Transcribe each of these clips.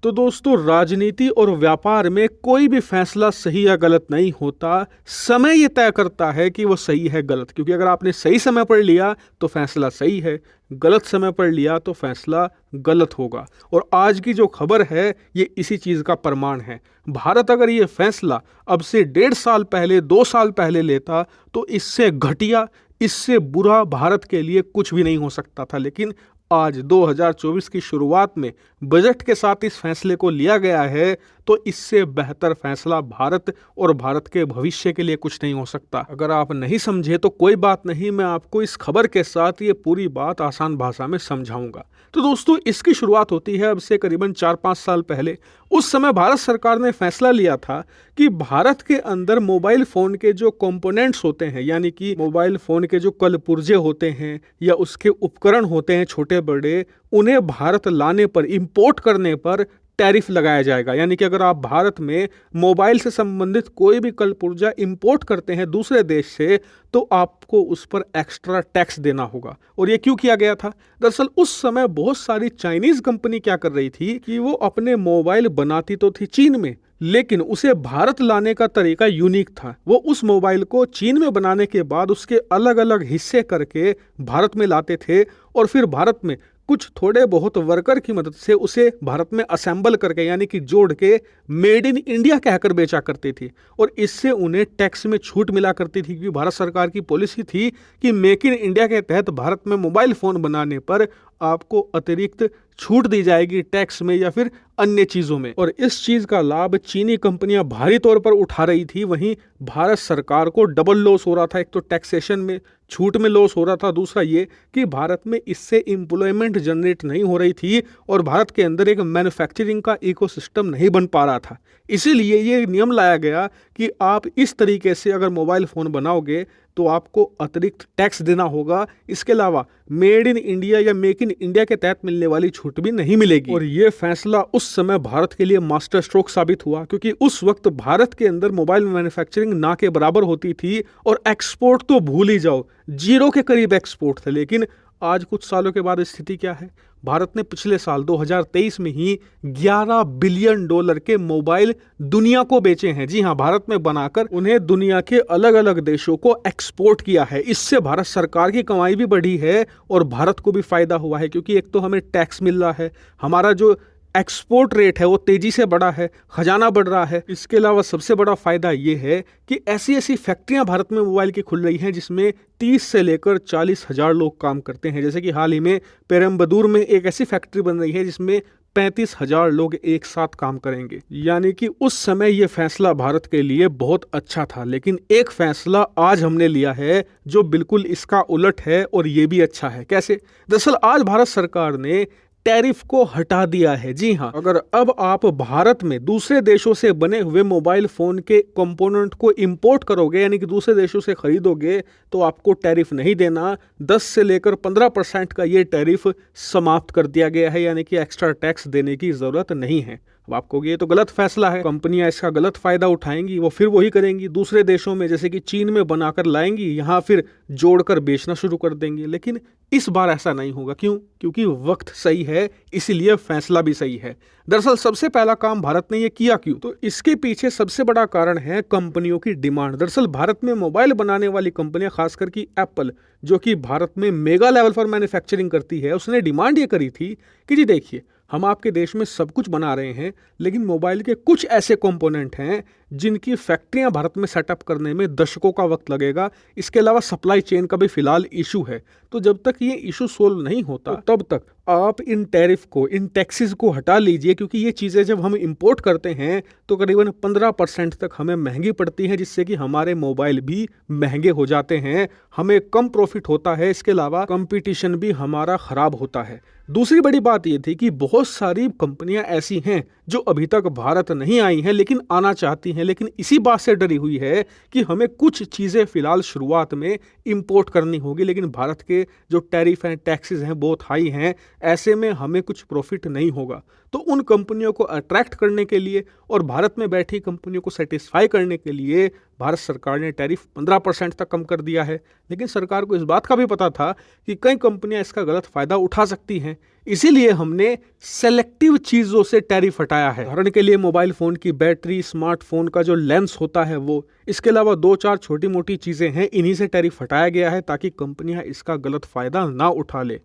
तो दोस्तों, राजनीति और व्यापार में कोई भी फैसला सही या गलत नहीं होता। समय ये तय करता है कि वो सही है गलत, क्योंकि अगर आपने सही समय पर लिया तो फैसला सही है, गलत समय पर लिया तो फैसला गलत होगा। और आज की जो खबर है ये इसी चीज़ का प्रमाण है। भारत अगर ये फैसला अब से 1.5 साल पहले, 2 साल पहले लेता तो इससे घटिया, इससे बुरा भारत के लिए कुछ भी नहीं हो सकता था। लेकिन आज 2024 की शुरुआत में बजट के साथ इस फैसले को लिया गया है, तो इससे बेहतर फैसला भारत और भारत के भविष्य के लिए कुछ नहीं हो सकता। अगर आप नहीं समझे तो कोई बात नहीं, मैं आपको इस खबर के साथ ये पूरी बात आसान भाषा में समझाऊंगा। तो दोस्तों, इसकी शुरुआत होती है अब से करीबन 4-5 साल पहले। उस समय भारत सरकार ने फैसला लिया था कि भारत के अंदर मोबाइल फ़ोन के जो कंपोनेंट्स होते हैं, यानी कि मोबाइल फ़ोन के जो कलपुर्जे होते हैं या उसके उपकरण होते हैं छोटे बड़े, उन्हें भारत लाने पर, इंपोर्ट करने पर टैरिफ लगाया जाएगा। यानी कि अगर आप भारत में मोबाइल से संबंधित कोई भी कलपुर्जा इंपोर्ट करते हैं दूसरे देश से, तो आपको उस पर एक्स्ट्रा टैक्स देना होगा। और ये क्यों किया गया था? दरअसल उस समय बहुत सारी चाइनीज़ कंपनी क्या कर रही थी कि वो अपने मोबाइल बनाती तो थी चीन में, लेकिन उसे भारत लाने का तरीका यूनिक था। वो उस मोबाइल को चीन में बनाने के बाद उसके अलग अलग हिस्से करके भारत में लाते थे और फिर भारत में कुछ थोड़े बहुत वर्कर की मदद से उसे भारत में असेंबल करके, यानी कि जोड़ के, मेड इन इंडिया कहकर बेचा करती थी। और इससे उन्हें टैक्स में छूट मिला करती थी, क्योंकि भारत सरकार की पॉलिसी थी कि मेक इन इंडिया के तहत भारत में मोबाइल फ़ोन बनाने पर आपको अतिरिक्त छूट दी जाएगी टैक्स में या फिर अन्य चीज़ों में। और इस चीज़ का लाभ चीनी कंपनियां भारी तौर पर उठा रही थी। वहीं भारत सरकार को डबल लॉस हो रहा था। एक तो टैक्सेशन में, छूट में लॉस हो रहा था, दूसरा ये कि भारत में इससे एम्प्लॉयमेंट जनरेट नहीं हो रही थी और भारत के अंदर एक मैन्युफैक्चरिंग का इकोसिस्टम नहीं बन पा रहा था। इसीलिए ये नियम लाया गया कि आप इस तरीके से अगर मोबाइल फ़ोन बनाओगे तो आपको अतिरिक्त टैक्स देना होगा। इसके अलावा मेड इन इंडिया या मेक इन इंडिया के तहत मिलने वाली छूट भी नहीं मिलेगी। और ये फैसला उस समय भारत के लिए मास्टर स्ट्रोक साबित हुआ, क्योंकि उस वक्त भारत के अंदर मोबाइल मैन्युफैक्चरिंग ना के बराबर होती थी और एक्सपोर्ट तो भूल ही जाओ, जीरो के करीब एक्सपोर्ट थे। लेकिन आज कुछ सालों के बाद स्थिति क्या है? भारत ने पिछले साल 2023 में ही $11 बिलियन के मोबाइल दुनिया को बेचे हैं। जी हाँ, भारत में बनाकर उन्हें दुनिया के अलग अलग देशों को एक्सपोर्ट किया है। इससे भारत सरकार की कमाई भी बढ़ी है और भारत को भी फायदा हुआ है, क्योंकि एक तो हमें टैक्स मिल रहा है, हमारा जो एक्सपोर्ट रेट है वो तेजी से बढ़ा है, खजाना बढ़ रहा है। इसके अलावा सबसे बड़ा फायदा ये है कि ऐसी ऐसी फैक्ट्रियां भारत में मोबाइल की खुल रही हैं जिसमें 30 से लेकर 40 हजार लोग काम करते हैं। जैसे कि हाल ही में पेरम्बदूर में एक ऐसी फैक्ट्री बन रही है जिसमें 35,000 लोग एक साथ काम करेंगे। यानी कि उस समय ये फैसला भारत के लिए बहुत अच्छा था। लेकिन एक फैसला आज हमने लिया है जो बिल्कुल इसका उलट है, और ये भी अच्छा है। कैसे? दरअसल आज भारत सरकार ने टैरिफ को हटा दिया है। जी हाँ, अगर अब आप भारत में दूसरे देशों से बने हुए मोबाइल फ़ोन के कंपोनेंट को इंपोर्ट करोगे, यानी कि दूसरे देशों से खरीदोगे, तो आपको टैरिफ नहीं देना। 10 से लेकर 15% का ये टैरिफ समाप्त कर दिया गया है, यानी कि एक्स्ट्रा टैक्स देने की ज़रूरत नहीं है। अब आपको ये तो गलत फैसला है, कंपनियां इसका गलत फायदा उठाएंगी, वो फिर वही करेंगी, दूसरे देशों में जैसे कि चीन में बनाकर लाएंगी, यहाँ फिर जोड़कर बेचना शुरू कर देंगे। लेकिन इस बार ऐसा नहीं होगा। क्यों? क्योंकि वक्त सही है, इसीलिए फैसला भी सही है। दरअसल सबसे पहला काम भारत ने ये किया क्यों? तो इसके पीछे सबसे बड़ा कारण है कंपनियों की डिमांड। दरअसल भारत में मोबाइल बनाने वाली कंपनियां, खासकर कि एप्पल, जो कि भारत में मेगा लेवल पर मैन्युफैक्चरिंग करती है, उसने डिमांड ये करी थी कि जी देखिए, हम आपके देश में सब कुछ बना रहे हैं, लेकिन मोबाइल के कुछ ऐसे कंपोनेंट हैं जिनकी फैक्ट्रियां भारत में सेटअप करने में दशकों का वक्त लगेगा। इसके अलावा सप्लाई चेन का भी फिलहाल इशू है। तो जब तक ये इशू सोल्व नहीं होता, तब तक आप इन टैरिफ को, इन टैक्सेस को हटा लीजिए, क्योंकि ये चीज़ें जब हम इंपोर्ट करते हैं तो करीबन 15% तक हमें महंगी पड़ती हैं, जिससे कि हमारे मोबाइल भी महंगे हो जाते हैं, हमें कम प्रॉफिट होता है। इसके अलावा कंपटीशन भी हमारा ख़राब होता है। दूसरी बड़ी बात ये थी कि बहुत सारी कंपनियां ऐसी हैं जो अभी तक भारत नहीं आई हैं लेकिन आना चाहती हैं, लेकिन इसी बात से डरी हुई है कि हमें कुछ चीज़ें फ़िलहाल शुरुआत में इंपोर्ट करनी होगी। लेकिन भारत के जो टैरिफ हैं, टैक्सेस हैं, बहुत हाई हैं, ऐसे में हमें कुछ प्रॉफिट नहीं होगा। तो उन कंपनियों को अट्रैक्ट करने के लिए और भारत में बैठी कंपनियों को सेटिस्फाई करने के लिए भारत सरकार ने टैरिफ 15% तक कम कर दिया है। लेकिन सरकार को इस बात का भी पता था कि कई कंपनियां इसका गलत फायदा उठा सकती हैं, इसीलिए हमने सेलेक्टिव चीज़ों से टैरिफ हटाया है। उदाहरण के लिए मोबाइल फ़ोन की बैटरी, स्मार्टफोन का जो लेंस होता है वो, इसके अलावा 2-4 छोटी मोटी चीज़ें हैं, इन्हीं से टैरिफ हटाया गया है ताकि कंपनियां इसका गलत फ़ायदा ना उठा ले।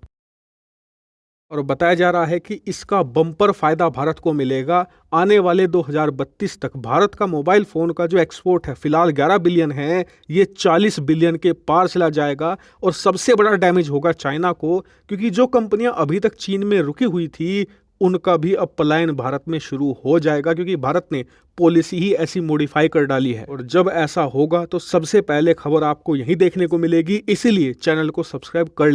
और बताया जा रहा है कि इसका बम्पर फायदा भारत को मिलेगा। आने वाले 2032 तक भारत का मोबाइल फ़ोन का जो एक्सपोर्ट है, फिलहाल 11 बिलियन है, ये 40 बिलियन के पार चला जाएगा। और सबसे बड़ा डैमेज होगा चाइना को, क्योंकि जो कंपनियां अभी तक चीन में रुकी हुई थी उनका भी अब पलायन भारत में शुरू हो जाएगा, क्योंकि भारत ने पॉलिसी ही ऐसी मॉडिफाई कर डाली है। और जब ऐसा होगा तो सबसे पहले खबर आपको यहीं देखने को मिलेगी, इसीलिए चैनल को सब्सक्राइब कर लें।